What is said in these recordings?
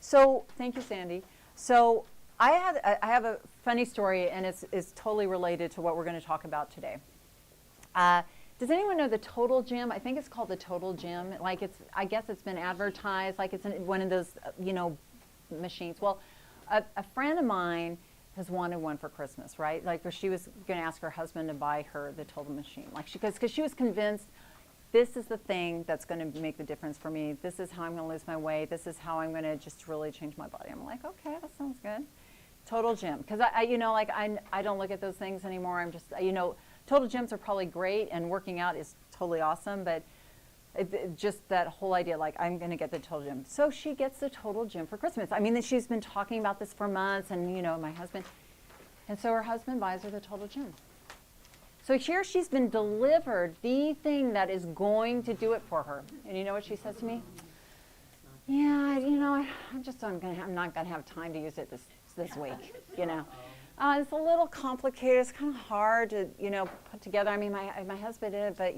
So, thank you, Sandy. So, I have a funny story, and it's totally related to what we're going to talk about today. Does anyone know the Total Gym? I think it's called the Total Gym. Like I guess it's been advertised like it's one of those, machines. Well, a friend of mine has wanted one for Christmas, right? Like she was going to ask her husband to buy her the Total machine, like because she was convinced this is the thing that's going to make the difference for me. This is how I'm going to lose my weight. This is how I'm going to just really change my body. I'm like, okay, that sounds good. Total Gym, because I don't look at those things anymore. I'm just, Total Gyms are probably great, and working out is totally awesome, but just that whole idea, like, I'm going to get the Total Gym. So she gets the Total Gym for Christmas. I mean, she's been talking about this for months, and, my husband. And so her husband buys her the Total Gym. So here she's been delivered the thing that is going to do it for her. And you know what she says to me? Yeah, I'm not going to have time to use it this week, It's a little complicated. It's kind of hard to, put together. I mean, my husband did it, but,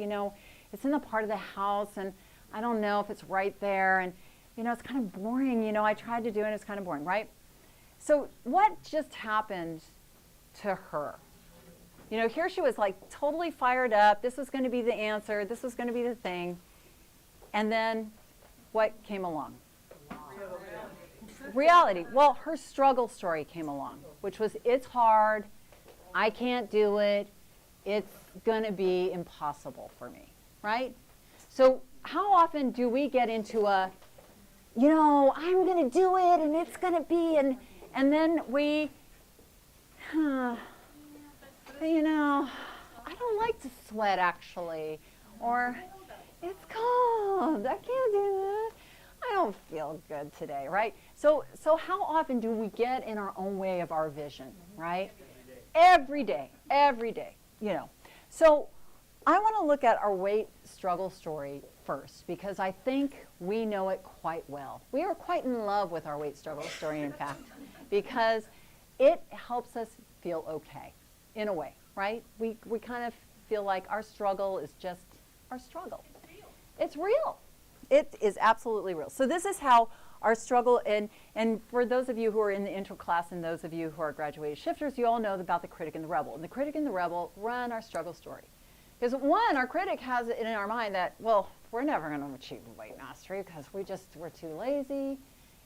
it's in the part of the house, and I don't know if it's right there, and, it's kind of boring. I tried to do it, and it's kind of boring, right? So what just happened to her? Here she was, like, totally fired up. This was going to be the answer. This was going to be the thing. And then what came along? Reality. Well, her struggle story came along, which was, it's hard, I can't do it, it's going to be impossible for me, right? So how often do we get into I'm going to do it, and it's going to be, and then we, I don't like to sweat, actually, or it's cold, I can't do that. I don't feel good today, right? So how often do we get in our own way of our vision, right? Every day, So I want to look at our weight struggle story first, because I think we know it quite well. We are quite in love with our weight struggle story, in fact, because it helps us feel okay, in a way, right? We kind of feel like our struggle is just our struggle. It's real. It is absolutely real. So this is how our struggle, and for those of you who are in the intro class and those of you who are graduated shifters, you all know about the critic and the rebel. And the critic and the rebel run our struggle story. Because one, our critic has it in our mind that, well, we're never going to achieve weight mastery because we're too lazy,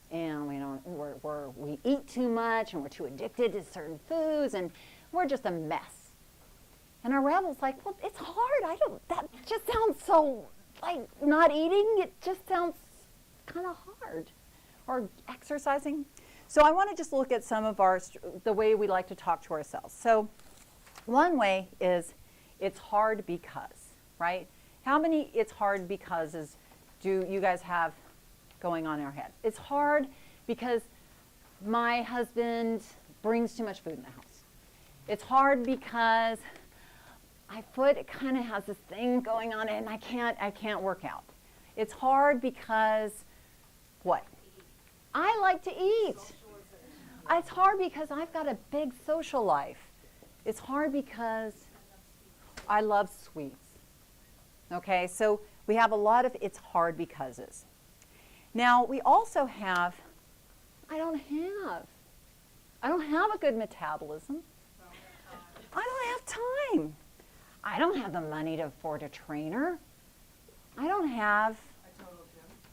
and we eat too much, and we're too addicted to certain foods, and we're just a mess. And our rebel's like, well, it's hard. That just sounds so, like, not eating, it just sounds kind of hard. Or exercising. So I want to just look at some of the way we like to talk to ourselves. So one way is, it's hard because, right? How many it's hard becauses do you guys have going on in your head? It's hard because my husband brings too much food in the house. It's hard because my foot kind of has this thing going on and I can't work out. It's hard because what? I like to eat. It's hard because I've got a big social life. It's hard because I love sweets. Okay, so we have a lot of it's hard becauses. Now, we also have, I don't have a good metabolism. I don't have time. I don't have the money to afford a trainer. I don't have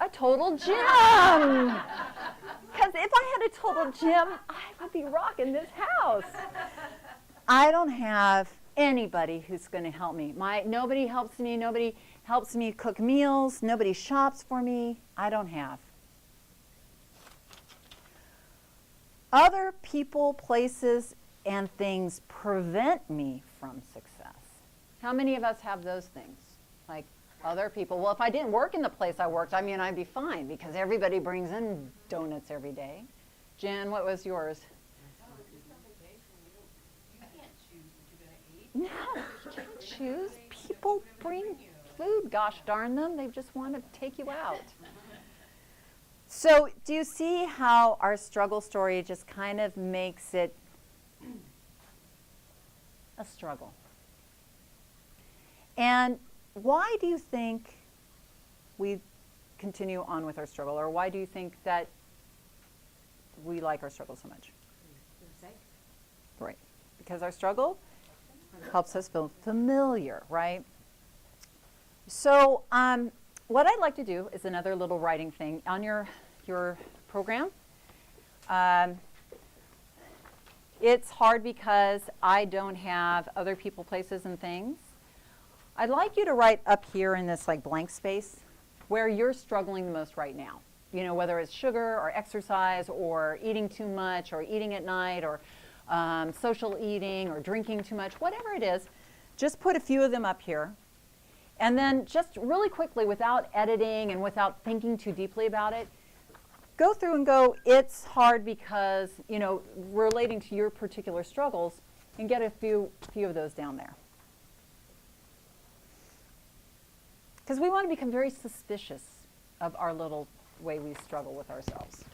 a total gym. Because if I had a total gym, I would be rocking this house. I don't have anybody who's going to help me. Nobody helps me. Nobody helps me cook meals. Nobody shops for me. I don't have. Other people, places, and things prevent me from success. How many of us have those things? Like other people. Well, if I didn't work in the place I worked, I'd be fine because everybody brings in donuts every day. Jen, what was yours? No, you can't choose. People bring food. Gosh darn them. They just want to take you out. So do you see how our struggle story just kind of makes it a struggle? And why do you think we continue on with our struggle? Or why do you think that we like our struggle so much? Right. Because our struggle helps us feel familiar, right? So what I'd like to do is another little writing thing on your program. It's hard because I don't have other people, places, and things. I'd like you to write up here in this like blank space where you're struggling the most right now. You know, whether it's sugar or exercise or eating too much or eating at night or social eating or drinking too much, whatever it is, just put a few of them up here. And then just really quickly, without editing and without thinking too deeply about it, go through and go, it's hard because, you know, relating to your particular struggles, and get a few of those down there. Because we want to become very suspicious of our little way we struggle with ourselves.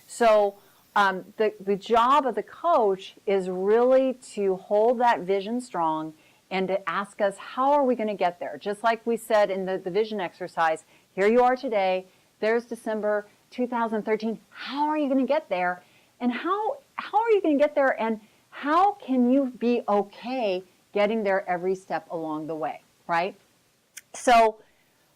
So the job of the coach is really to hold that vision strong and to ask us, how are we going to get there? Just like we said in the vision exercise, here you are today, there's December 2013, how are you going to get there? And how are you going to get there, and how can you be okay getting there every step along the way, right? So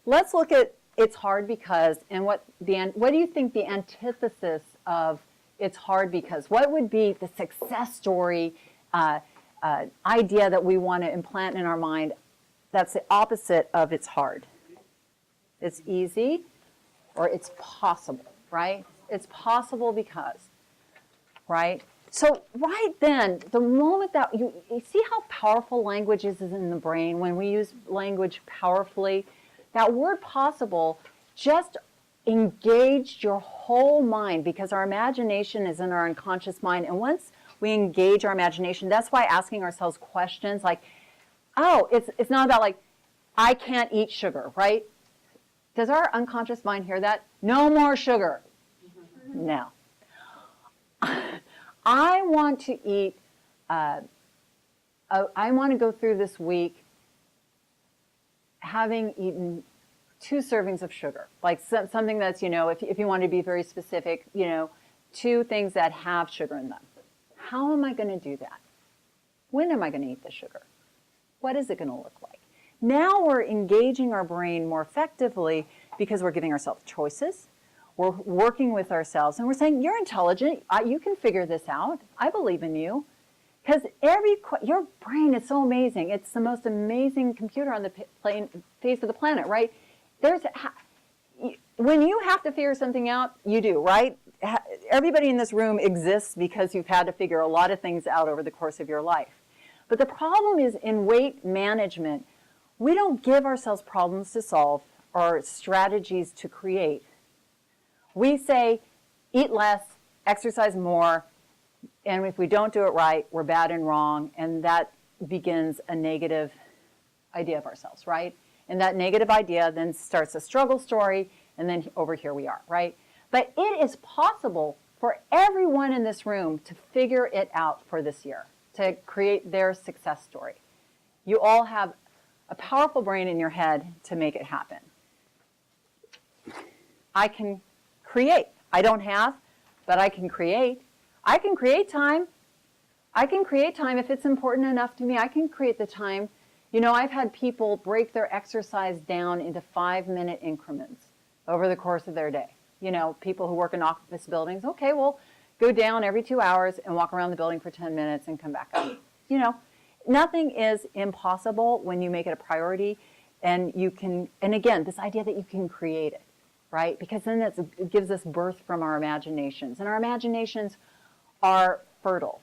let's look at it's hard because, and what do you think the antithesis of it's hard because, what would be the success story idea that we want to implant in our mind that's the opposite of it's hard? It's easy, or it's possible, right? It's possible because, right? So right then, the moment that you see how powerful language is in the brain when we use language powerfully, that word possible just engaged your whole mind, because our imagination is in our unconscious mind. And once we engage our imagination, that's why asking ourselves questions like, oh, it's not about like, I can't eat sugar, right? Does our unconscious mind hear that? No more sugar. No. I want to eat, I want to go through this week having eaten 2 servings of sugar, like something that's, you know, if you want to be very specific, you know, 2 things that have sugar in them. How am I going to do that? When am I going to eat the sugar? What is it going to look like? Now we're engaging our brain more effectively because we're giving ourselves choices. We're working with ourselves, and we're saying, you're intelligent. You can figure this out. I believe in you. Because your brain is so amazing. It's the most amazing computer on the face of the planet, right? When you have to figure something out, you do, right? Everybody in this room exists because you've had to figure a lot of things out over the course of your life. But the problem is in weight management, we don't give ourselves problems to solve or strategies to create. We say, eat less, exercise more, and if we don't do it right, we're bad and wrong, and that begins a negative idea of ourselves, right? And that negative idea then starts a struggle story, and then over here we are, right? But it is possible for everyone in this room to figure it out for this year, to create their success story. You all have a powerful brain in your head to make it happen. I can create. I don't have, but I can create. I can create time. I can create time if it's important enough to me. I can create the time. You know, I've had people break their exercise down into 5-minute increments over the course of their day. You know, people who work in office buildings, okay, well, go down every 2 hours and walk around the building for 10 minutes and come back up. You know, nothing is impossible when you make it a priority, and you can, and again, this idea that you can create it, right? Because then it gives us birth from our imaginations, and our imaginations are fertile.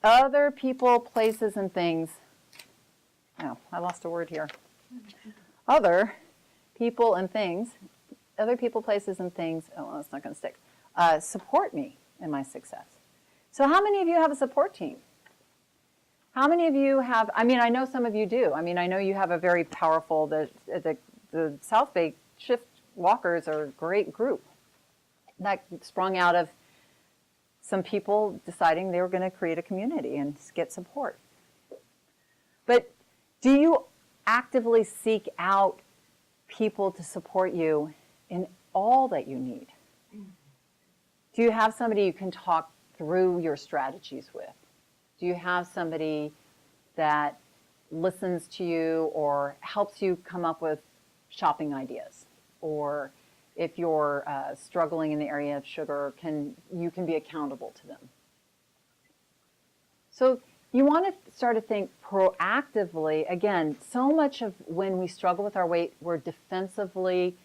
Other people, places, and things. Oh, I lost a word here. Other people and things. Other people, places, and things. Oh, well, it's not going to stick. Support me in my success. So how many of you have a support team? How many of you have, I mean, I know some of you do. I mean, I know you have a very powerful, the South Bay Shift Walkers are a great group. That sprung out of some people deciding they were going to create a community and get support. But Do you actively seek out people to support you in all that you need? Do you have somebody you can talk through your strategies with? Do you have somebody that listens to you or helps you come up with shopping ideas? Or if you're struggling in the area of sugar, you can be accountable to them. So you want to start to think proactively. Again, so much of when we struggle with our weight, we're defensively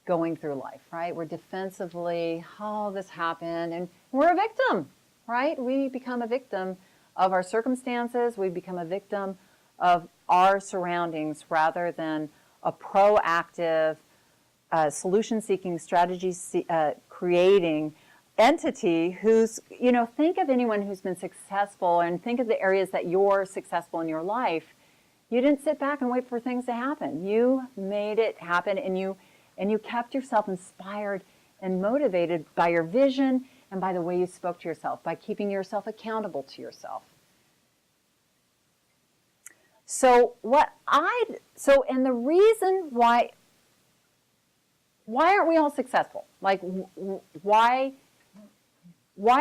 going through life, right? We're defensively, oh, this happened, and we're a victim, right? We become a victim of our circumstances. We become a victim of our surroundings rather than a proactive, solution-seeking, strategy-creating entity who's, think of anyone who's been successful and think of the areas that you're successful in your life. You didn't sit back and wait for things to happen. You made it happen, and you kept yourself inspired and motivated by your vision and by the way you spoke to yourself, by keeping yourself accountable to yourself. And the reason why aren't we all successful? Like, why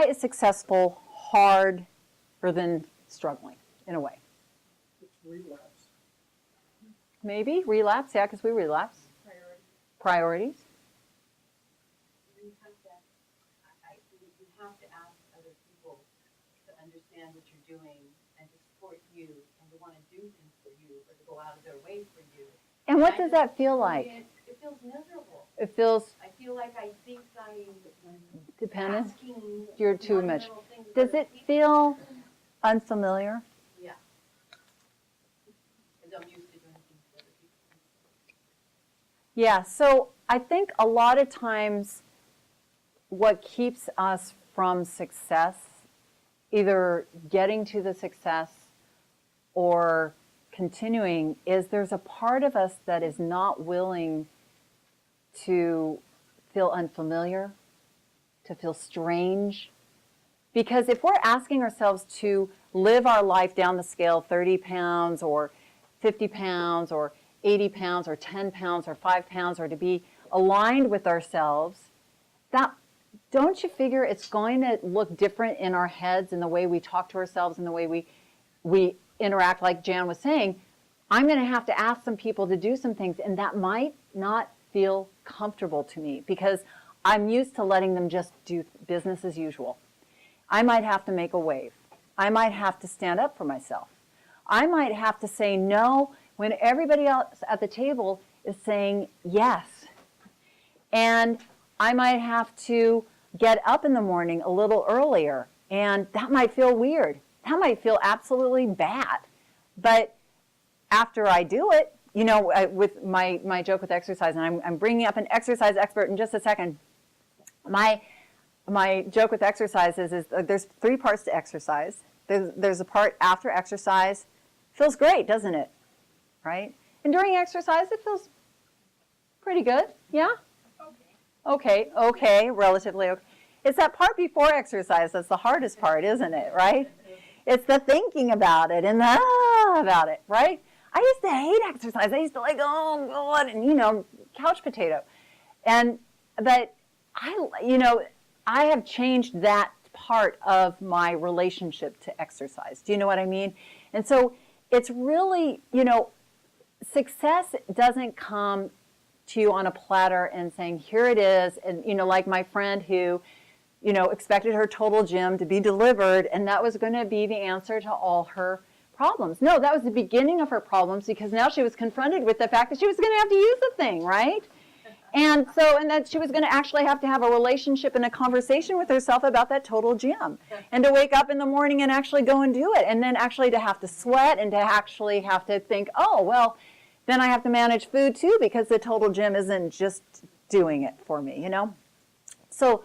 is successful harder than struggling, in a way? It's relapse. Maybe relapse, yeah, because we relapse. Priorities. You have to ask other people to understand what you're doing and to support you and to want to do things for you or to go out of their way for you. And what does that feel like? It feels miserable. It feels... I feel like I think I'm dependent? asking... You're too much. Does it feel unfamiliar? Yeah. Because I'm used to doing things for other people. Yeah, so I think a lot of times what keeps us from success, either getting to the success or continuing, is there's a part of us that is not willing to feel unfamiliar, to feel strange. Because if we're asking ourselves to live our life down the scale 30 pounds or 50 pounds or 80 pounds or 10 pounds or 5 pounds or to be aligned with ourselves, don't you figure it's going to look different in our heads in the way we talk to ourselves and the way we interact, like Jan was saying? I'm going to have to ask some people to do some things, and that might not feel comfortable to me because I'm used to letting them just do business as usual. I might have to make a wave. I might have to stand up for myself. I might have to say no when everybody else at the table is saying yes. And I might have to get up in the morning a little earlier, and that might feel weird. That might feel absolutely bad. But after I do it, with my joke with exercise, and I'm bringing up an exercise expert in just a second. My joke with exercise is there's 3 parts to exercise. There's a part after exercise. Feels great, doesn't it? Right? And during exercise, it feels pretty good. Yeah? Okay, relatively okay. It's that part before exercise that's the hardest part, isn't it? Right? It's the thinking about it and about it, right? I used to hate exercise. I used to oh God, and couch potato. But I have changed that part of my relationship to exercise. Do you know what I mean? And so it's really, success doesn't come to you on a platter and saying, here it is. And, like my friend who, expected her total gym to be delivered, and that was going to be the answer to all her problems. No, that was the beginning of her problems, because now she was confronted with the fact that she was going to have to use the thing, right? And that she was going to actually have to have a relationship and a conversation with herself about that total gym, and to wake up in the morning and actually go and do it, and then actually to have to sweat and to actually have to think, oh, well, then I have to manage food too, because the total gym isn't just doing it for me, So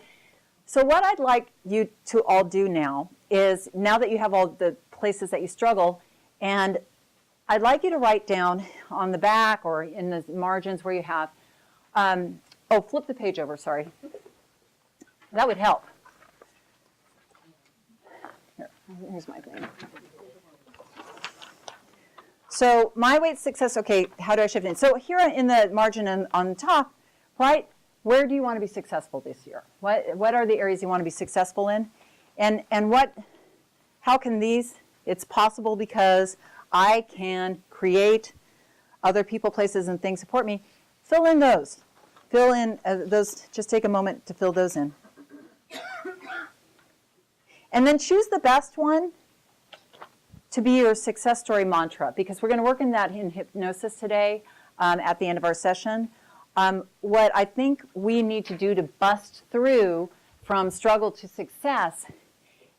what I'd like you to all do now is, now that you have all the places that you struggle, and I'd like you to write down on the back or in the margins where you have, flip the page over, sorry. That would help. Here's my thing. So my weight success, okay, how do I shift in? So here in the margin on the top, right, where do you want to be successful this year? What are the areas you want to be successful in? And how can these, it's possible because I can create other people, places, and things support me. Fill in those. Fill in those, just take a moment to fill those in. And then choose the best one to be your success story mantra, because we're going to work in that in hypnosis today at the end of our session. What I think we need to do to bust through from struggle to success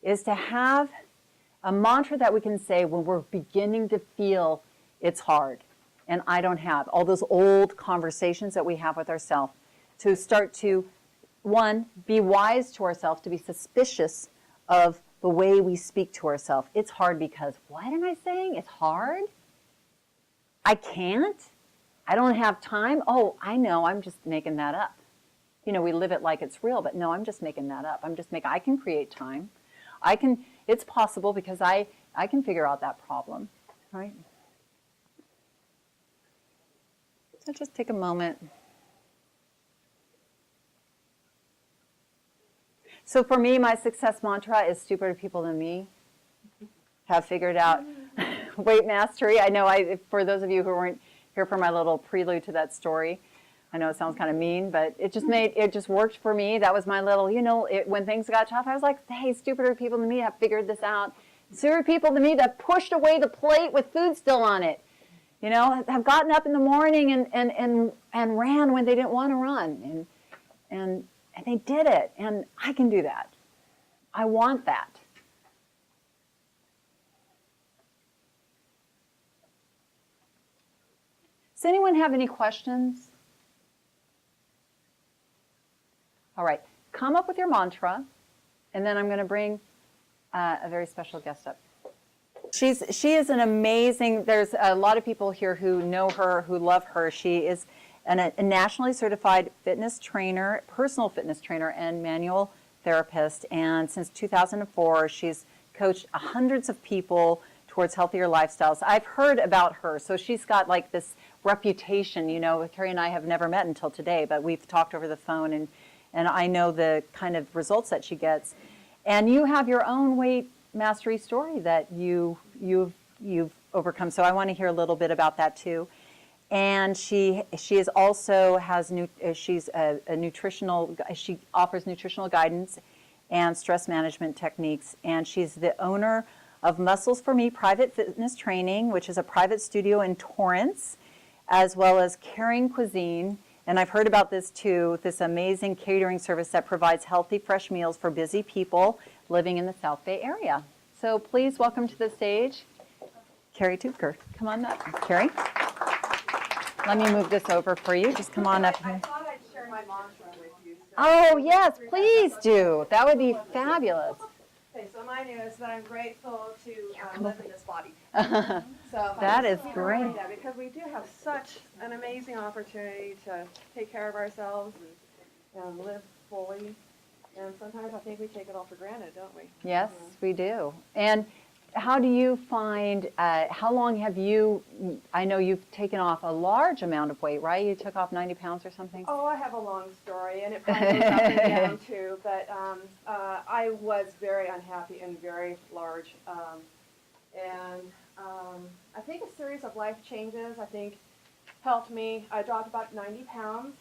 is to have a mantra that we can say when we're beginning to feel it's hard and I don't have all those old conversations that we have with ourselves, to start to, one, be wise to ourselves, to be suspicious of the way we speak to ourselves. It's hard because, what am I saying? It's hard? I can't? I don't have time? Oh, I know, I'm just making that up. You know, we live it like it's real, but no, I'm just making that up. I can create time. It's possible because I can figure out that problem, right? So just take a moment. So for me, my success mantra is stupider people than me have figured out weight mastery. I know for those of you who weren't here for my little prelude to that story, I know it sounds kind of mean, but it just worked for me. That was my little, when things got tough, I was like, hey, stupider people than me have figured this out. Stupider people than me that pushed away the plate with food still on it. Have gotten up in the morning and ran when they didn't want to run. And they did it. And I can do that. I want that. Does anyone have any questions? All right. Come up with your mantra, and then I'm going to bring a very special guest up. She is an amazing, there's a lot of people here who know her, who love her. She is a nationally certified fitness trainer, personal fitness trainer, and manual therapist. And since 2004, she's coached hundreds of people towards healthier lifestyles. I've heard about her, so she's got like this reputation. Cari and I have never met until today, but we've talked over the phone, and I know the kind of results that she gets. And you have your own weight mastery story that you've overcome. So I want to hear a little bit about that too. And she is also she's a nutritional. She offers nutritional guidance and stress management techniques. And she's the owner of Muscles for Me Private Fitness Training, which is a private studio in Torrance, as well as Caring Cuisine. And I've heard about this too, this amazing catering service that provides healthy, fresh meals for busy people living in the South Bay area. So please welcome to the stage, Cari Duecker. Come on up, Cari. Let me move this over for you. Just come on up here. I thought I'd share my mantra with you. Oh, yes, please do. That would be fabulous. Okay, so mine is that I'm grateful to live in this body. So That is keep it great. like that, because we do have such an amazing opportunity to take care of ourselves and live fully. And sometimes I think we take it all for granted, don't we? Yes, we do. And how do you find, how long have you, I know you've taken off a large amount of weight, right? You took off 90 pounds or something? Oh, I have a long story, and it probably goes up and down too, but I was very unhappy and very large. I think a series of life changes, helped me. I dropped about 90 pounds,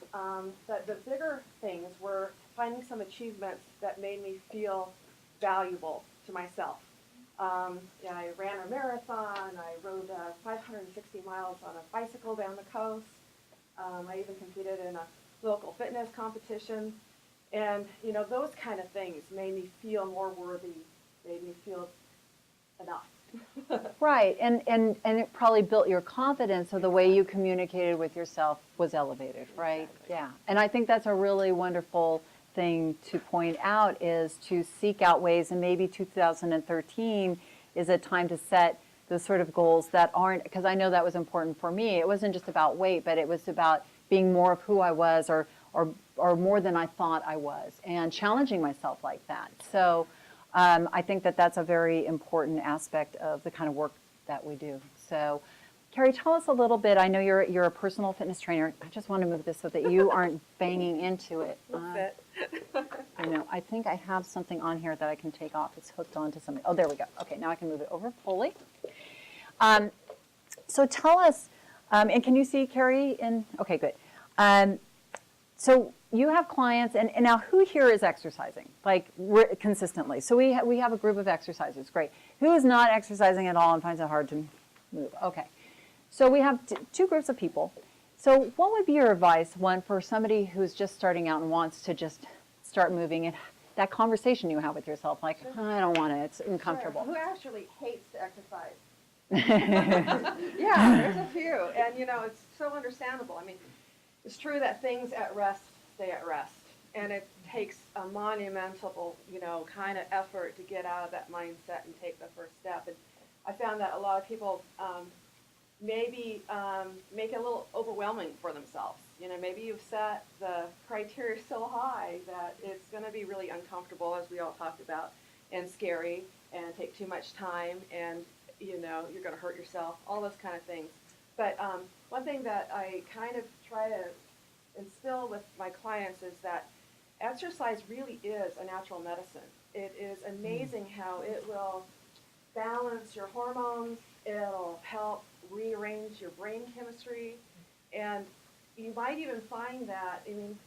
but the bigger things were finding some achievements that made me feel valuable to myself. I ran a marathon, I rode 560 miles on a bicycle down the coast. I even competed in a local fitness competition. And, those kind of things made me feel more worthy, made me feel enough. Right, and it probably built your confidence, so the way you communicated with yourself was elevated, right? Exactly. Yeah, and I think that's a really wonderful thing to point out, is to seek out ways, and maybe 2013 is a time to set those sort of goals that aren't, because I know that was important for me. It wasn't just about weight, but it was about being more of who I was, or more than I thought I was, and challenging myself like that. So I think that that's a very important aspect of the kind of work that we do. So Cari, tell us a little bit. I know you're a personal fitness trainer. I just want to move this so that you aren't banging into it. I think I have something on here that I can take off. It's hooked onto something. Oh, there we go. Okay, now I can move it over fully. So tell us, and can you see Cari? Okay, good. So you have clients, and now who here is exercising, like consistently? So we have a group of exercisers, great. Who is not exercising at all and finds it hard to move? Okay. So we have two groups of people. So what would be your advice, one, for somebody who's just starting out and wants to just start moving, and that conversation you have with yourself, like, I don't want to, it's uncomfortable. Sure. Who actually hates to exercise? Yeah, there's a few. And, it's so understandable. I mean, it's true that things at rest stay at rest. And it takes a monumental, kind of effort to get out of that mindset and take the first step. And I found that a lot of people maybe make it a little overwhelming for themselves. Maybe you've set the criteria so high that it's going to be really uncomfortable, as we all talked about, and scary, and take too much time, and you're going to hurt yourself, all those kind of things. But one thing that I kind of try to instill with my clients is that exercise really is a natural medicine. It is amazing how it will balance your hormones, it'll help rearrange your brain chemistry, and you might even find that, you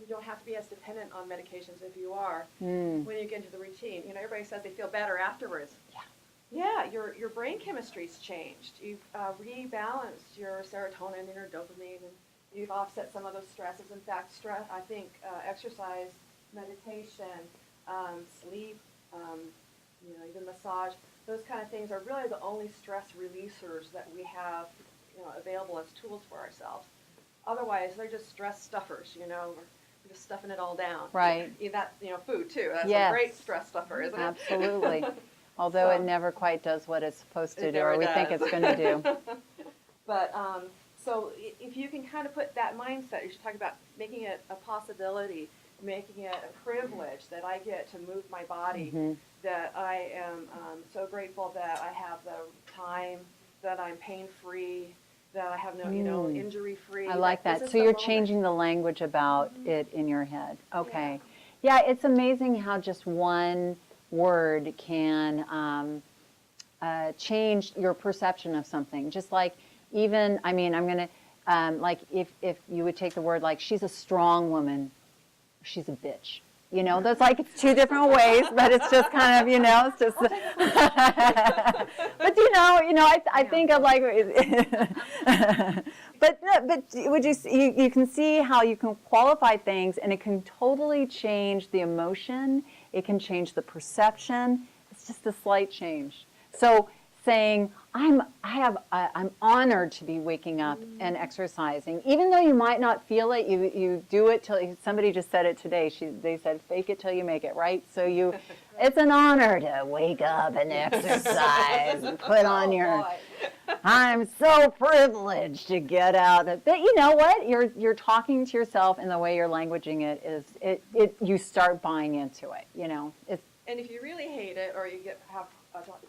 don't have to be as dependent on medications if you are when you get into the routine. Everybody says they feel better afterwards. Yeah, your brain chemistry's changed. You've rebalanced your serotonin and your dopamine, and you've offset some of those stresses. In fact, I think exercise, meditation, sleep, even massage, those kind of things are really the only stress releasers that we have, available as tools for ourselves. Otherwise, they're just stress stuffers. We're just stuffing it all down. Right. Food too. That's Yes. a great stress stuffer, isn't it? Absolutely. Although it never quite does what it's supposed to do, or we think it's going to do. But so if you can kind of put that mindset, you should talk about making it a possibility, making it a privilege that I get to move my body, that I am so grateful that I have the time, that I'm pain-free, that I have no, injury-free. I like that. So you're changing the language about it in your head. Okay. Yeah, it's amazing how just one word can change your perception of something. Just like even, I'm going to, like if you would take the word like, she's a strong woman, she's a bitch. That's like, it's two different ways, but it's just kind of, it's just, but I think of like, but would you can see how you can qualify things, and it can totally change the emotion. It can change the perception. It's just a slight change. So saying, I'm honored to be waking up and exercising, even though you might not feel it. You do it till somebody just said it today. They said, fake it till you make it, right? So it's an honor to wake up and exercise and put on your. I'm so privileged to get out. But you know what? You're talking to yourself, and the way you're languaging it is you start buying into it. And if you really hate it, or you have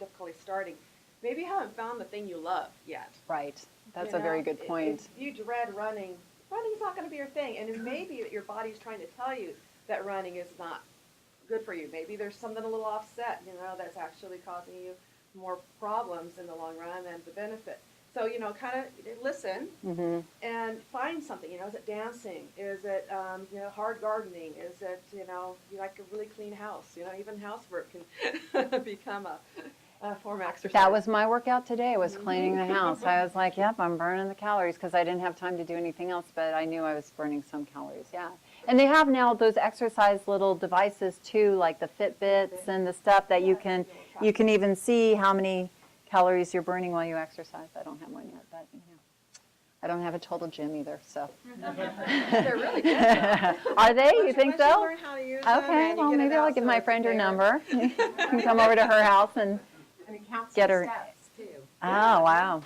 difficulty starting, maybe you haven't found the thing you love yet. Right. That's a very good point. If you dread running, running's not going to be your thing. And maybe your body's trying to tell you that running is not good for you. Maybe there's something a little offset, that's actually causing you more problems in the long run than the benefit. So, kind of listen and find something. Is it dancing? Is it, hard gardening? Is it, you like a really clean house? Even housework can become a form of exercise. That was my workout today, was cleaning the house. I was like, yep, I'm burning the calories, because I didn't have time to do anything else, but I knew I was burning some calories, yeah. And they have now those exercise little devices too, like the Fitbits and the stuff that you can even see how many calories you're burning while you exercise. I don't have one yet, but I don't have a total gym either, so. They're really good. Are they? You think so? Learn how to use them, okay, and well maybe I'll give my friend her number. You can come over to her house and get her. Steps too. Oh, wow.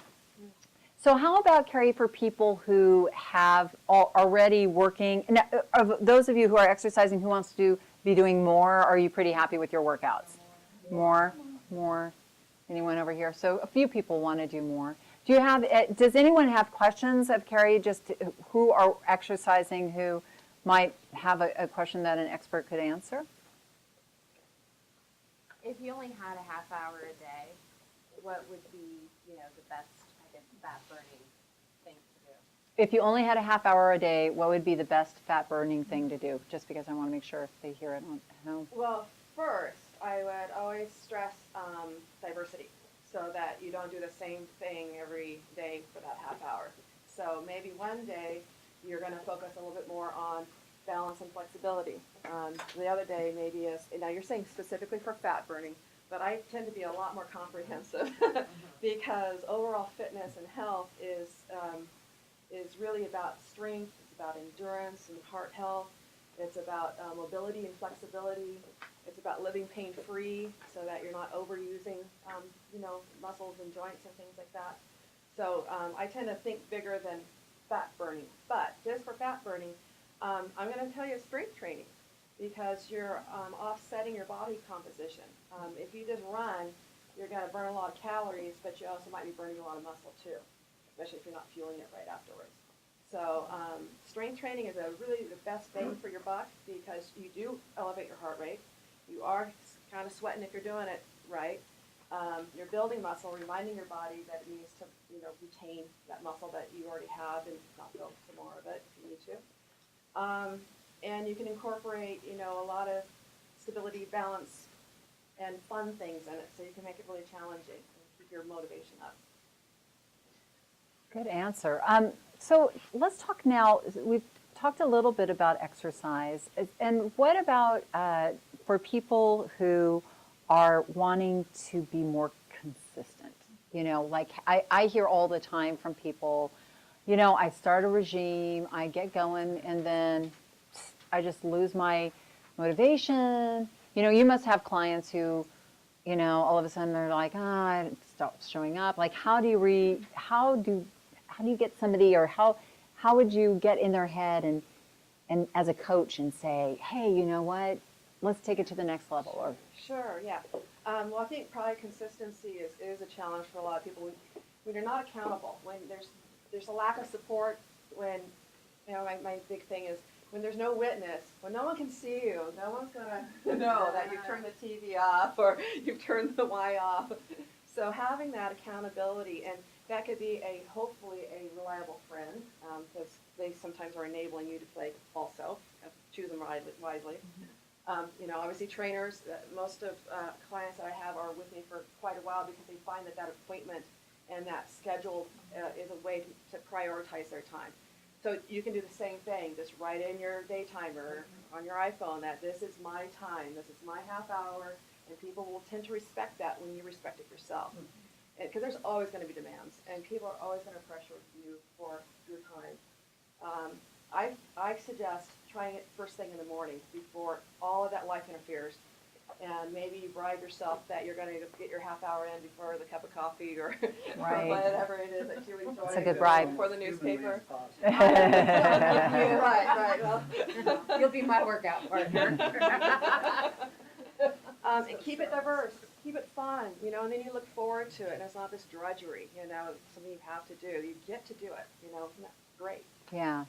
So how about, Cari, for people who have already working, now, of those of you who are exercising, who wants to be doing more, are you pretty happy with your workouts? More? Anyone over here? So a few people want to do more. Do you have, does anyone have questions of Cari, just who are exercising, who might have a question that an expert could answer? If you only had a half hour a day, what would be, the best, I guess, fat burning thing to do? If you only had a half hour a day, what would be the best fat burning thing to do? Just because I want to make sure they hear it on home. Well, first, I would always stress diversity so that you don't do the same thing every day for that half hour. So maybe one day you're going to focus a little bit more on balance and flexibility. The other day maybe is, now you're saying specifically for fat burning, but I tend to be a lot more comprehensive because overall fitness and health is really about strength, it's about endurance and heart health, it's about mobility and flexibility, it's about living pain-free so that you're not overusing, muscles and joints and things like that. So I tend to think bigger than fat burning. But just for fat burning, I'm going to tell you strength training because you're offsetting your body composition. If you just run, you're going to burn a lot of calories, but you also might be burning a lot of muscle too, especially if you're not fueling it right afterwards. So strength training is really the best bang for your buck because you do elevate your heart rate. You are kind of sweating if you're doing it right. You're building muscle, reminding your body that it needs to, retain that muscle that you already have and not build some more of it if you need to. And you can incorporate, a lot of stability, balance, and fun things in it, so you can make it really challenging and keep your motivation up. Good answer. So let's talk now. We've talked a little bit about exercise. And what about for people who are wanting to be more consistent? Like I hear all the time from people, I start a regime, I get going, and then I just lose my motivation. You must have clients who, all of a sudden they're like, it stops showing up. Like, how do you get somebody, or how would you get in their head and as a coach and say, hey, you know what, let's take it to the next level? Or Sure, yeah. Well, I think probably consistency is a challenge for a lot of people. When you're not accountable, when there's a lack of support, when, my big thing is when there's no witness, when no one can see you, no one's going to know that you've turned the TV off or you've turned the Y off. So having that accountability, and that could be hopefully a reliable friend, because they sometimes are enabling you to play also. Choose them wisely. Obviously trainers, most of clients that I have are with me for quite a while because they find that appointment and that schedule is a way to prioritize their time. So you can do the same thing, just write in your day timer on your iPhone that this is my time, this is my half hour, and people will tend to respect that when you respect it yourself. Because there's always going to be demands, and people are always going to pressure you for your time. I suggest trying it first thing in the morning before all of that life interferes, and maybe you bribe yourself that you're going to get your half hour in before the cup of coffee or, Right. or whatever it is that you enjoy. That's a good bribe. Before the newspaper. Yeah. Right. Well, You'll be my workout partner. and keep it diverse, keep it fun, and then you look forward to it, and it's not this drudgery, something you have to do. You get to do it, isn't that great? Yeah.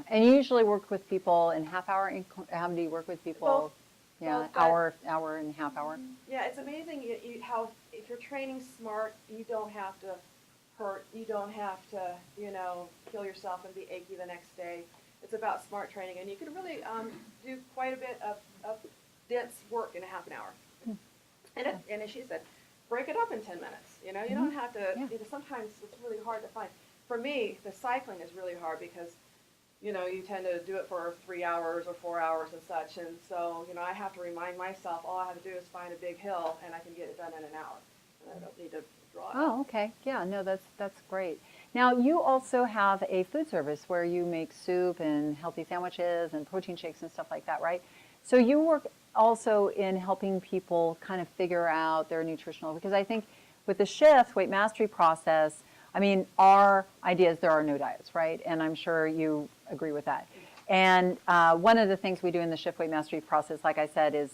And you usually work with people in half hour. How do you work with people? Both. Yeah, Both, hour and half hour. Yeah, it's amazing how if you're training smart, you don't have to hurt, you don't have to, kill yourself and be achy the next day. It's about smart training, and you can really do quite a bit of dense work in a half an hour. And as she said, break it up in 10 minutes. You don't have to. Yeah. Sometimes it's really hard to find. For me, the cycling is really hard because, you tend to do it for 3 hours or 4 hours and such. And so, I have to remind myself, all I have to do is find a big hill and I can get it done in an hour. And I don't need to draw it. Oh, okay. Yeah, no, that's great. Now, you also have a food service where you make soup and healthy sandwiches and protein shakes and stuff like that, right? So you work also in helping people kind of figure out their nutritional, because I think with the shift weight mastery process, our idea is there are no diets, right? And I'm sure you agree with that. And one of the things we do in the shift weight mastery process, like I said, is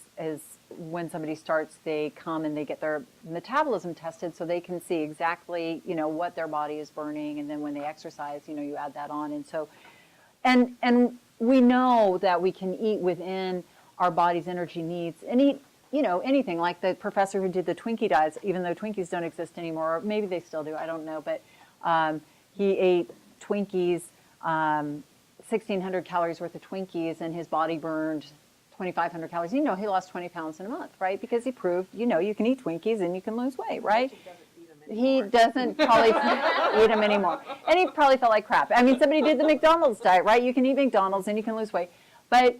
when somebody starts, they come and they get their metabolism tested so they can see exactly, what their body is burning. And then when they exercise, you add that on. And so, and we know that we can eat within our body's energy needs and eat, anything, like the professor who did the Twinkie diets, even though Twinkies don't exist anymore, or maybe they still do, I don't know, but he ate Twinkies, 1,600 calories worth of Twinkies, and his body burned 2,500 calories. He lost 20 pounds in a month, right? Because he proved, you can eat Twinkies and you can lose weight, right? He doesn't probably eat them anymore. And he probably felt like crap. I mean, somebody did the McDonald's diet, right? You can eat McDonald's and you can lose weight. But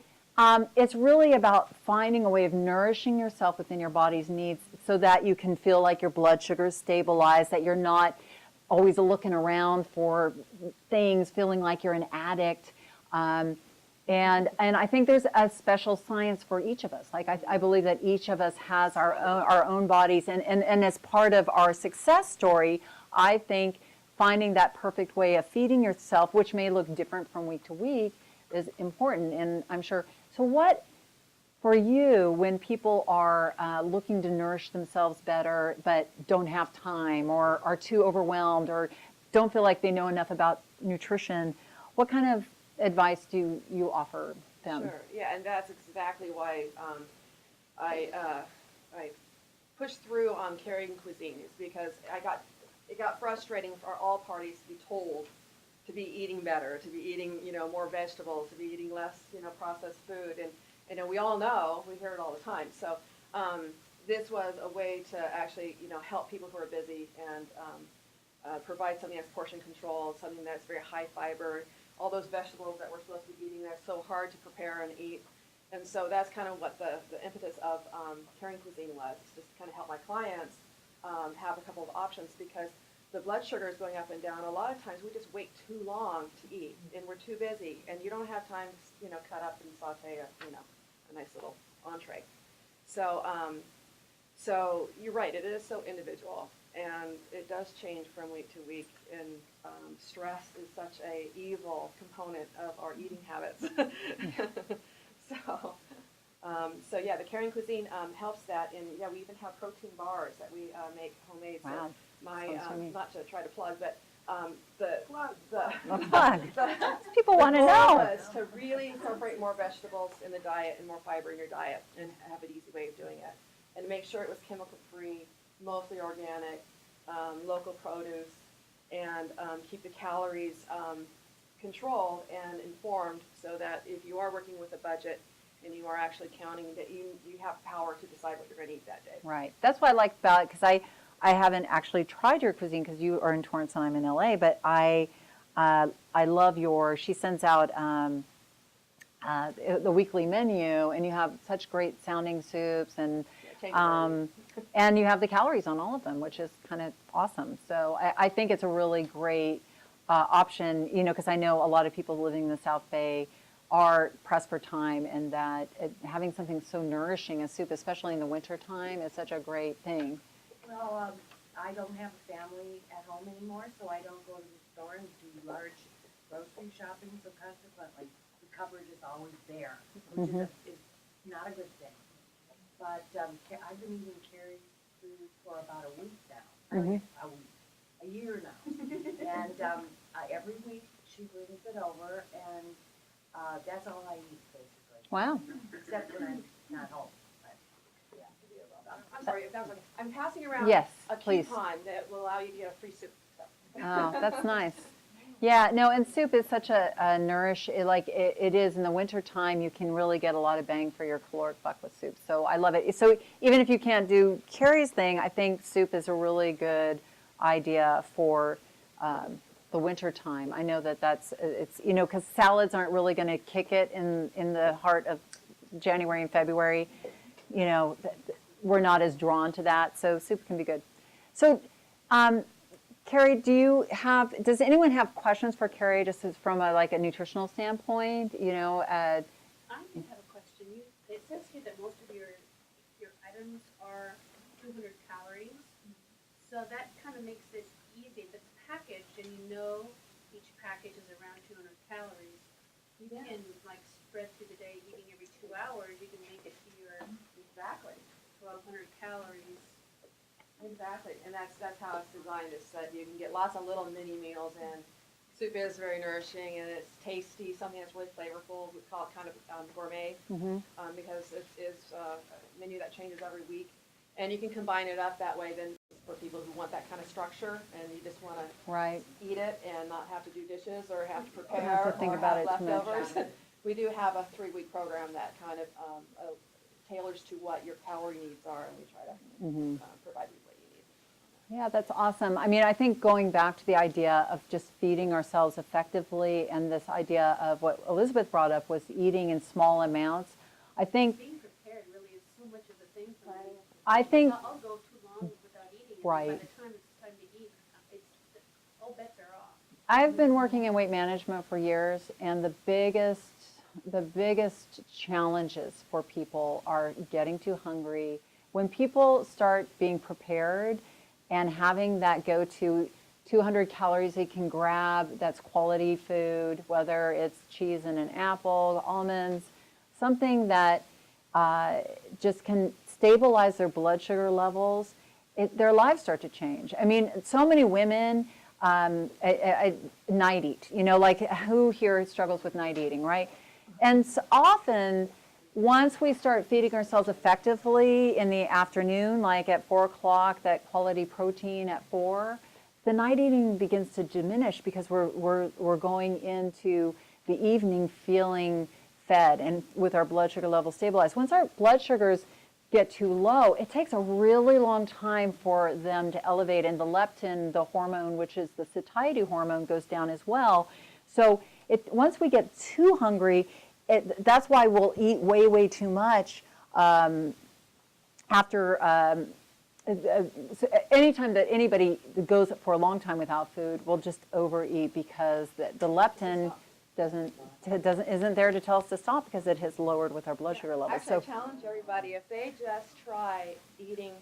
it's really about finding a way of nourishing yourself within your body's needs so that you can feel like your blood sugar is stabilized, that you're not always looking around for things, feeling like you're an addict. And I think there's a special science for each of us. Like I believe that each of us has our own bodies, and as part of our success story, I think finding that perfect way of feeding yourself, which may look different from week to week, is important. And I'm sure. So what, for you, when people are looking to nourish themselves better but don't have time or are too overwhelmed or don't feel like they know enough about nutrition, what kind of advice do you offer them? Sure. Yeah, and that's exactly why I pushed through on carrying cuisines, because it got frustrating for all parties to be told to be eating better, to be eating more vegetables, to be eating less processed food, and we all know, we hear it all the time. So this was a way to actually help people who are busy and provide something that's portion controlled, something that's very high fiber. All those vegetables that we're supposed to be eating, that's so hard to prepare and eat. And so that's kind of what the impetus of Caring Cuisine was, just to kind of help my clients have a couple of options, because the blood sugar is going up and down. A lot of times we just wait too long to eat, and we're too busy, and you don't have time to cut up and saute a nice little entree. So so you're right, it is so individual, and it does change from week to week, and stress is such a evil component of our eating habits. So yeah, the Caring Cuisine helps that, and yeah, we even have protein bars that we make homemade. Wow. So my not to try to plug, but the People want to goal know. was to really incorporate more vegetables in the diet and more fiber in your diet, and have an easy way of doing it, and make sure it was chemical free, mostly organic, local produce, and keep the calories controlled and informed, so that if you are working with a budget and you are actually counting, that you have power to decide what you're going to eat that day. Right. That's what I like about it, because I haven't actually tried your cuisine because you are in Torrance and I'm in LA, but I love she sends out the weekly menu, and you have such great sounding soups, and and you have the calories on all of them, which is kind of awesome. So I think it's a really great option, because I know a lot of people living in the South Bay are pressed for time, and that having something so nourishing as soup, especially in the winter time, is such a great thing. Well, I don't have a family at home anymore, so I don't go to the store and do large grocery shopping, so consequently, the cupboard is always there, which is not a good thing. But I've been eating Cari food for about a week now, a year now. And every week she brings it over, and that's all I eat, basically. Wow. Except when I'm not home. I'm sorry, if that was okay. I'm passing around Yes, a please. coupon that will allow you to get a free soup. So. Oh, that's nice. Yeah, no, and soup is such a it is in the winter time. You can really get a lot of bang for your caloric buck with soup. So I love it. So even if you can't do Cari's thing, I think soup is a really good idea for the winter time. I know it's because salads aren't really going to kick it in the heart of January and February. We're not as drawn to that, so soup can be good. So, Cari, does anyone have questions for Cari, just from a nutritional standpoint? I have a question. It says here that most of your items are 200 calories, so that kind of makes it easy. If it's packaged and each package is around 200 calories, you can spread through the day eating every 2 hours. You can make it to your Exactly. 1,200 calories. Exactly, and that's how it's designed. Is that you can get lots of little mini meals in. Soup is very nourishing and it's tasty. Something that's really flavorful. We call it kind of gourmet because it is a menu that changes every week, and you can combine it up that way. Then for people who want that kind of structure and you just want to Right. eat it and not have to do dishes or have to prepare have to think or about have it too much. leftovers. We do have a 3-week program that kind of tailors to what your calorie needs are, and we try to provide you what you need. Yeah, that's awesome. I mean, I think going back to the idea of just feeding ourselves effectively and this idea of what Elizabeth brought up was eating in small amounts. I think, Being prepared really is so much of the thing for me. I think, I'll go too long without eating, and Right. by the time it's time to eat, all bets are off. I've been working in weight management for years, and the biggest challenges for people are getting too hungry. When people start being prepared and having that go to 200 calories they can grab, that's quality food, whether it's cheese and an apple, almonds, something that just can stabilize their blood sugar levels, their lives start to change. I mean, so many women night eat, like who here struggles with night eating, right? And so often, once we start feeding ourselves effectively in the afternoon, like at 4 o'clock, that quality protein at 4, the night eating begins to diminish because we're going into the evening feeling fed and with our blood sugar level stabilized. Once our blood sugars get too low, it takes a really long time for them to elevate, and the leptin, the hormone, which is the satiety hormone, goes down as well. So once we get too hungry, that's why we'll eat way, way too much after anytime that anybody goes for a long time without food, will just overeat because the leptin isn't there to tell us to stop because it has lowered with our blood sugar levels. Actually, I challenge everybody, if they just try eating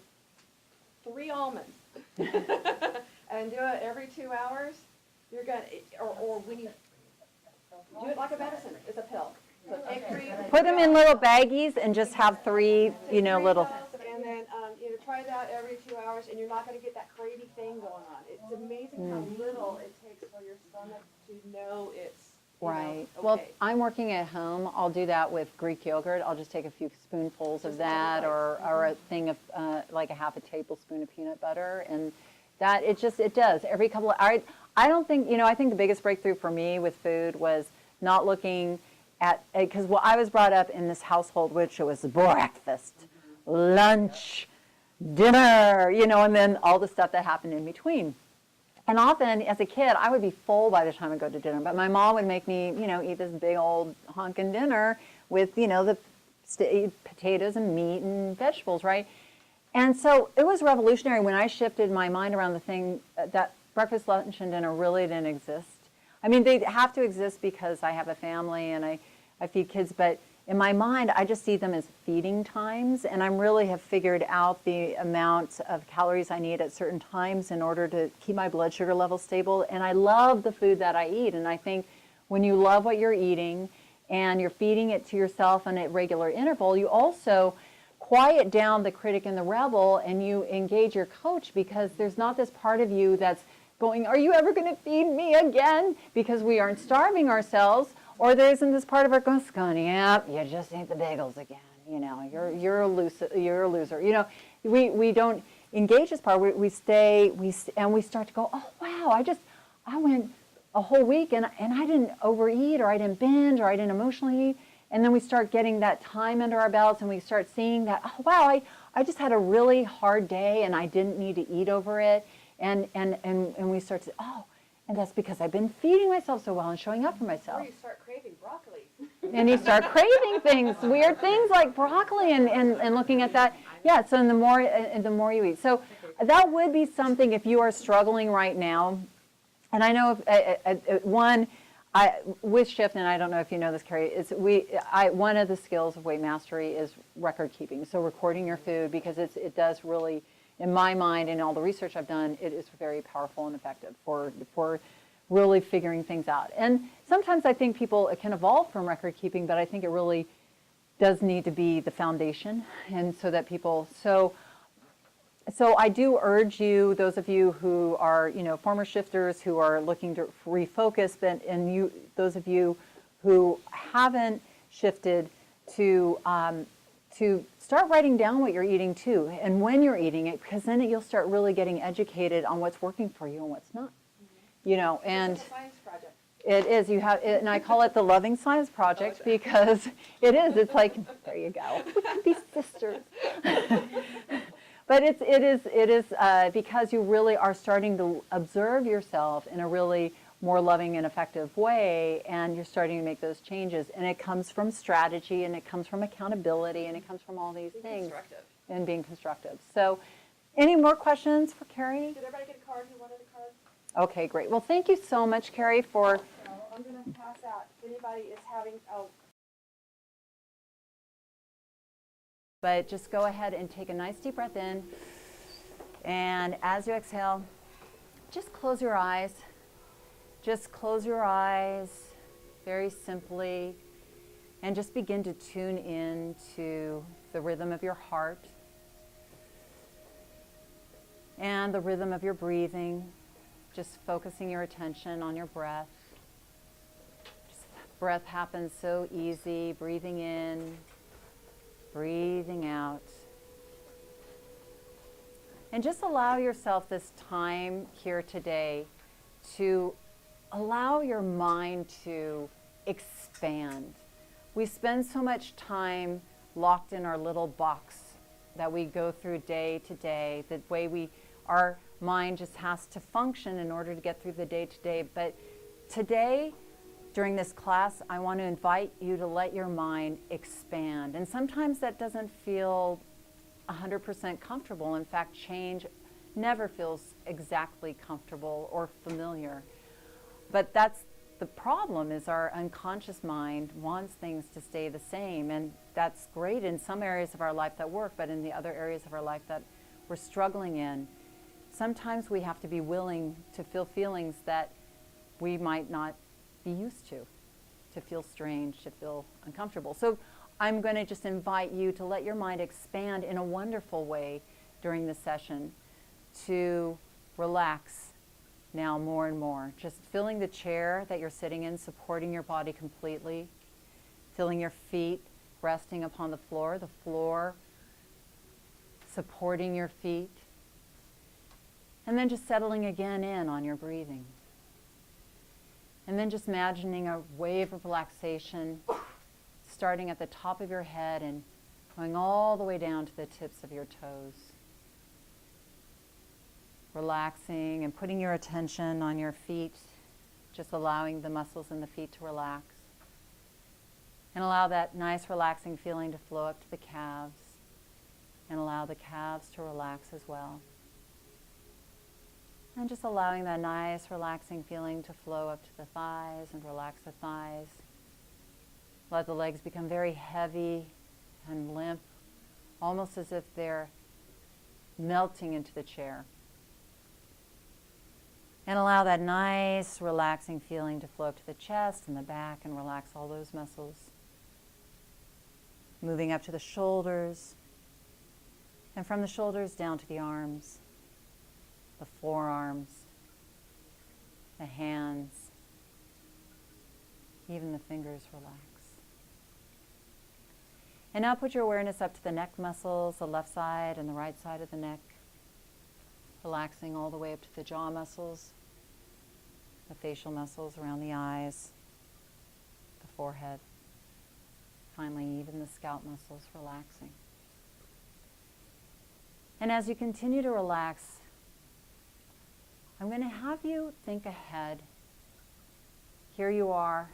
3 almonds and do it every 2 hours, you're going to, or when you do it like a medicine, it's a pill. So take 3. Put them in little baggies and just have 3, little. And then, try that every 2 hours, and you're not going to get that craving thing going on. It's amazing how little it takes for your stomach to know it's Right. okay. Well, I'm working at home. I'll do that with Greek yogurt. I'll just take a few spoonfuls of that, or a thing of like a half a tablespoon of peanut butter, and that it does every couple of hours. I don't think I think the biggest breakthrough for me with food was not looking at, because I was brought up in this household which it was breakfast, lunch, dinner, and then all the stuff that happened in between. And often, as a kid, I would be full by the time I go to dinner. But my mom would make me, eat this big old honkin' dinner with, the potatoes and meat and vegetables, right? And so it was revolutionary when I shifted my mind around the thing that breakfast, lunch, and dinner really didn't exist. I mean, they have to exist because I have a family and I feed kids, but in my mind, I just see them as feeding times, and I really have figured out the amount of calories I need at certain times in order to keep my blood sugar level stable. And I love the food that I eat, and I think when you love what you're eating and you're feeding it to yourself on a regular interval, you also quiet down the critic and the rebel, and you engage your coach, because there's not this part of you that's going, are you ever going to feed me again? Because we aren't starving ourselves. Or there isn't this part of our going, yeah, you just ate the bagels again. You're a loser. We don't engage this part. We stay, and we start to go, oh wow, I went a whole week and I didn't overeat, or I didn't binge, or I didn't emotionally eat. And then we start getting that time under our belts, and we start seeing that, oh wow, I just had a really hard day and I didn't need to eat over it. And we start to, oh. And that's because I've been feeding myself so well and showing up for myself. Or you start craving broccoli. And you start craving things, weird things like broccoli, and looking at that. Yeah, so the more you eat. So that would be something if you are struggling right now. And I know with Shift, and I don't know if you know this, Cari, one of the skills of weight mastery is record keeping. So recording your food, because it does really, in my mind and all the research I've done, it is very powerful and effective for really figuring things out. And sometimes I think people can evolve from record keeping, but I think it really does need to be the foundation, and so that people, so I do urge you, those of you who are, former shifters who are looking to refocus, and you, those of you who haven't shifted, to start writing down what you're eating too, and when you're eating it, because then you'll start really getting educated on what's working for you and what's not. And It's a science project. it is, you have, and I call it the Loving Science Project because it is, it's like, there you go, we can be sisters. But it is because you really are starting to observe yourself in a really more loving and effective way, and you're starting to make those changes. And it comes from strategy, and it comes from accountability, and it comes from all these things. Constructive. And being constructive. So, any more questions for Cari? Did everybody get a card? Who wanted a card? Okay, great. Well, thank you so much, Cari, for... So I'm going to pass out. If anybody is having, But just go ahead and take a nice deep breath in. And as you exhale, just close your eyes. Just close your eyes very simply and just begin to tune in to the rhythm of your heart and the rhythm of your breathing, just focusing your attention on your breath. Breath happens so easy, breathing in, breathing out. And just allow yourself this time here today to allow your mind to expand. We spend so much time locked in our little box that we go through day to day, the way our mind just has to function in order to get through the day to day. But today, during this class, I want to invite you to let your mind expand. And sometimes that doesn't feel 100% comfortable. In fact, change never feels exactly comfortable or familiar. But that's the problem, is our unconscious mind wants things to stay the same. And that's great in some areas of our life that work, but in the other areas of our life that we're struggling in, sometimes we have to be willing to feel feelings that we might not be used to feel strange, to feel uncomfortable. So I'm going to just invite you to let your mind expand in a wonderful way during this session, to relax now more and more. Just feeling the chair that you're sitting in, supporting your body completely, feeling your feet resting upon the floor supporting your feet, and then just settling again in on your breathing. And then just imagining a wave of relaxation starting at the top of your head and going all the way down to the tips of your toes. Relaxing and putting your attention on your feet, just allowing the muscles in the feet to relax. And allow that nice relaxing feeling to flow up to the calves, and allow the calves to relax as well. And just allowing that nice relaxing feeling to flow up to the thighs and relax the thighs. Let the legs become very heavy and limp, almost as if they're melting into the chair. And allow that nice relaxing feeling to flow up to the chest and the back, and relax all those muscles. Moving up to the shoulders, and from the shoulders down to the arms, the forearms, the hands, even the fingers relax. And now put your awareness up to the neck muscles, the left side and the right side of the neck, relaxing all the way up to the jaw muscles, the facial muscles around the eyes, the forehead, finally even the scalp muscles relaxing. And as you continue to relax, I'm going to have you think ahead. Here you are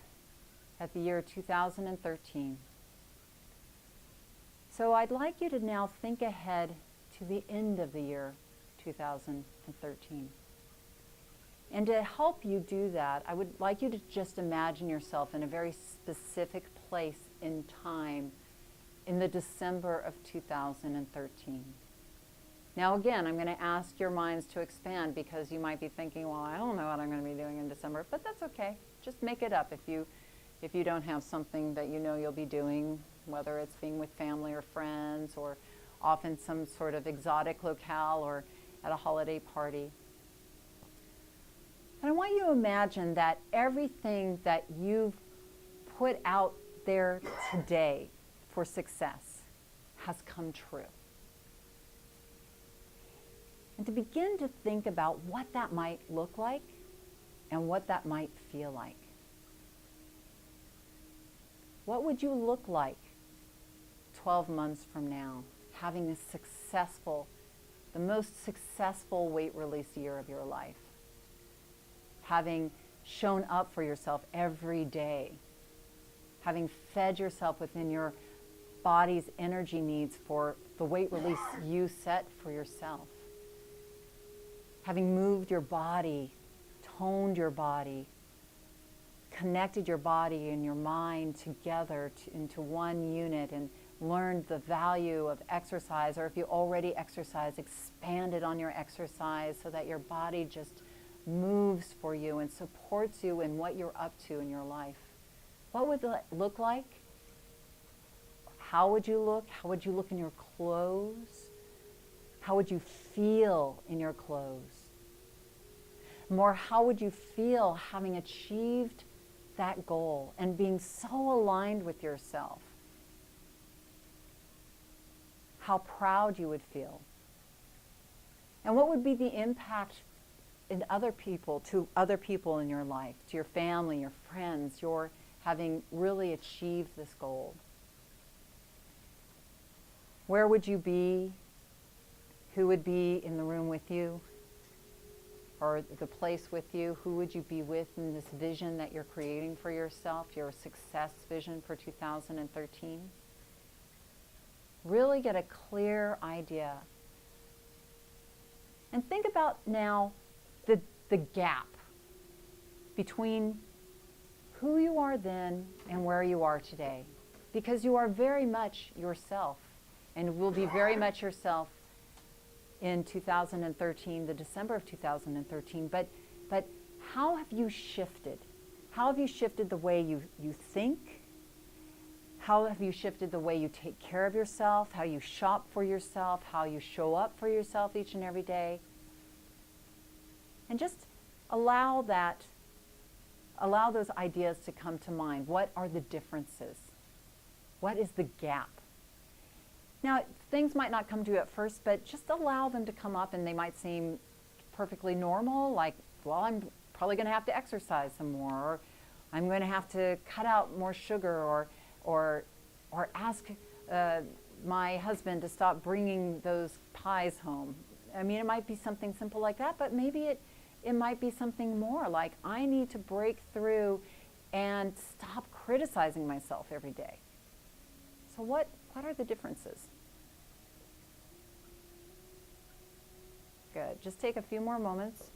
at the year 2013. So I'd like you to now think ahead to the end of the year 2013. And to help you do that, I would like you to just imagine yourself in a very specific place in time in the December of 2013. Now again, I'm going to ask your minds to expand, because you might be thinking, well, I don't know what I'm going to be doing in December, but that's okay. Just make it up. If if you don't have something that you know you'll be doing, whether it's being with family or friends or off in some sort of exotic locale or at a holiday party. And I want you to imagine that everything that you've put out there today for success has come true. And to begin to think about what that might look like and what that might feel like. What would you look like 12 months from now, having a successful, the most successful weight release year of your life? Having shown up for yourself every day, having fed yourself within your body's energy needs for the weight release you set for yourself. Having moved your body, toned your body, connected your body and your mind together into one unit and learned the value of exercise, or if you already exercise, expanded on your exercise so that your body just moves for you and supports you in what you're up to in your life. What would that look like? How would you look? How would you look in your clothes? How would you feel in your clothes? More, how would you feel having achieved that goal and being so aligned with yourself? How proud you would feel. And what would be the impact in other people, to other people in your life, to your family, your friends, your having really achieved this goal? Where would you be? Who would be in the room with you? Or the place with you? Who would you be with in this vision that you're creating for yourself, your success vision for 2013? Really get a clear idea. And think about now the gap between who you are then and where you are today. Because you are very much yourself and will be very much yourself in 2013, the December of 2013. But how have you shifted? How have you shifted the way you think? How have you shifted the way you take care of yourself, how you shop for yourself, how you show up for yourself each and every day? And just allow those ideas to come to mind. What are the differences? What is the gap? Now, things might not come to you at first, but just allow them to come up, and they might seem perfectly normal, like, well, I'm probably going to have to exercise some more, or I'm going to have to cut out more sugar, or ask my husband to stop bringing those pies home. I mean, it might be something simple like that, but maybe it might be something more, like I need to break through and stop criticizing myself every day. So what are the differences? Good. Just take a few more moments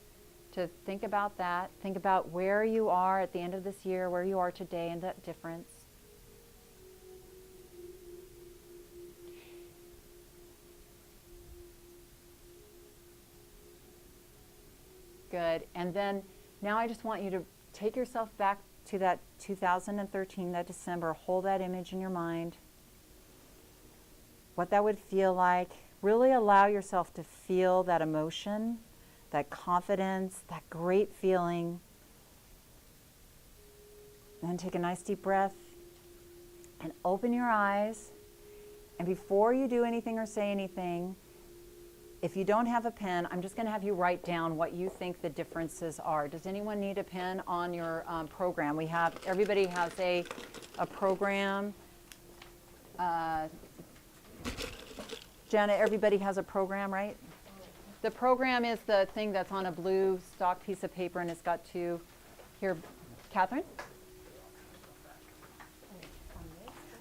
to think about that. Think about where you are at the end of this year, where you are today, and that difference. Good. And then now I just want you to take yourself back to that 2013, that December. Hold that image in your mind. What that would feel like. Really allow yourself to feel that emotion, that confidence, that great feeling. Then take a nice deep breath and open your eyes. And before you do anything or say anything, if you don't have a pen, I'm just going to have you write down what you think the differences are. Does anyone need a pen on your program? Everybody has a program. Jenna, everybody has a program, right? The program is the thing that's on a blue stock piece of paper, and it's got two. Here, Catherine?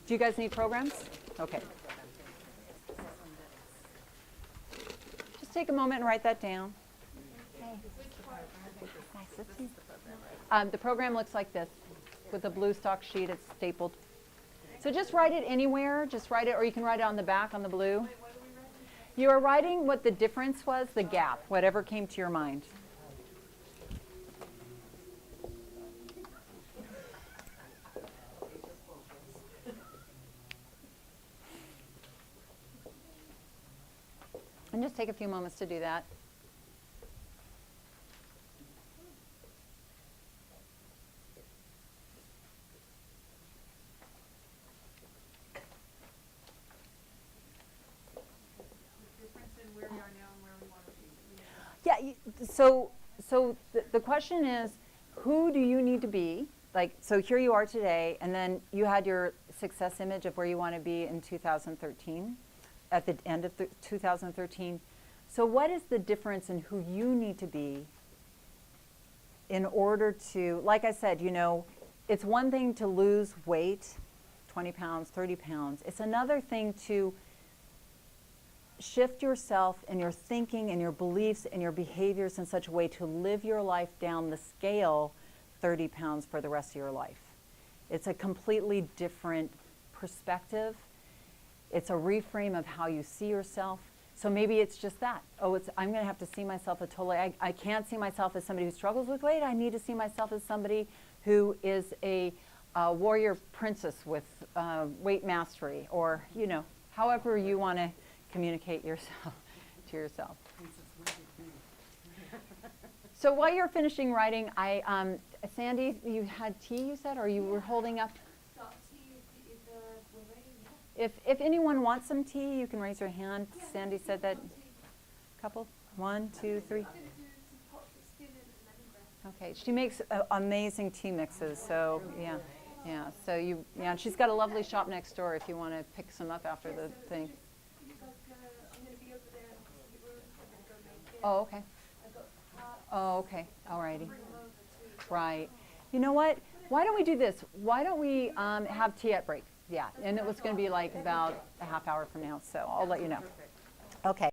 Do you guys need programs? Okay. Just take a moment and write that down. The program looks like this, with a blue stock sheet. It's stapled. So just write it anywhere. Just write it, or you can write it on the back, on the blue. You are writing what the difference was, the gap, whatever came to your mind. And just take a few moments to do that. Difference in where we are now and where we want to be. Yeah, so the question is, who do you need to be? Like, so here you are today, and then you had your success image of where you want to be in 2013, at the end of 2013. So what is the difference in who you need to be in order to, like I said, you know, it's one thing to lose weight, 20 pounds, 30 pounds. It's another thing to shift yourself and your thinking and your beliefs and your behaviors in such a way to live your life down the scale 30 pounds for the rest of your life. It's a completely different perspective. It's a reframe of how you see yourself. So maybe it's just that. Oh, I'm going to have to see myself as totally, I can't see myself as somebody who struggles with weight. I need to see myself as somebody who is a warrior princess with weight mastery, or, you know, however you want to communicate yourself to yourself. So while you're finishing writing, Sandy, you had tea, you said, or you were holding up? If anyone wants some tea, you can raise your hand. Sandy said that. Couple? 1, 2, 3. Okay, she makes amazing tea mixes, so yeah. So and she's got a lovely shop next door if you want to pick some up after the thing. Oh, okay. Oh, okay. Alrighty. Right. You know what? Why don't we do this? Why don't we have tea at break? Yeah, and it was going to be like about a half hour from now, so I'll let you know. Okay.